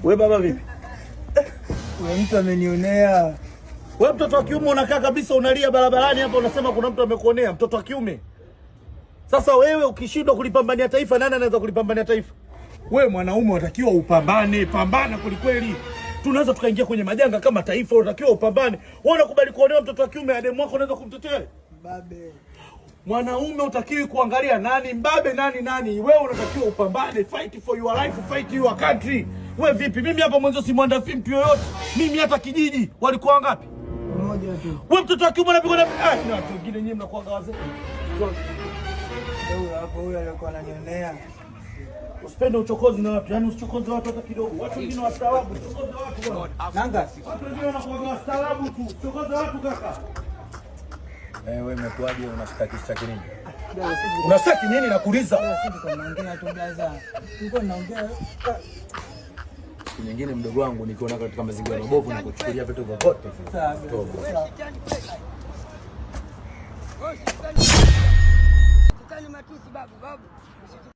Wewe baba vipi? Wewe mtu amenionea. Wewe mtoto wa kiume unakaa kabisa unalia barabarani hapa unasema kuna mtu amekuonea, mtoto wa kiume. Sasa wewe ukishindwa kulipambania taifa, nani anaweza kulipambania taifa? Wewe mwanaume unatakiwa upambane, pambana kweli. Tunaweza tukaingia kwenye majanga kama taifa, unatakiwa upambane. Wewe unakubali kuonewa mtoto wa kiume, ademu wako unaweza kumtetea? Babe. Mwanaume utakiwi kuangalia nani mbabe nani. Wewe unatakiwa upambane, fight for your life, fight your country. Wewe vipi? Mimi hapa mwanzo simwanda mtu yoyote. Mimi hata kijiji walikuwa wangapi? Mmoja tu. Wewe mtoto wa kiume unapigwa na na watu wengine nyinyi mnakuwa wazee. Ndio hapo huyo alikuwa ananionea. Usipende uchokozi na watu, yani usichokoze watu hata kidogo. Watu wengine wastaarabu, uchokoze watu bwana. Nanga. Watu wengine wanakuwa wastaarabu tu, uchokoze watu kaka. Wewe umekuaje unashtakisha nini? Unashtaki nini nakuuliza? Sisi tunaongea tu blaza. Tuko naongea. Siku nyingine mdogo wangu nikiona katika mazingira mabovu na kuchukulia vitu vyote. Sawa. Matusi babu.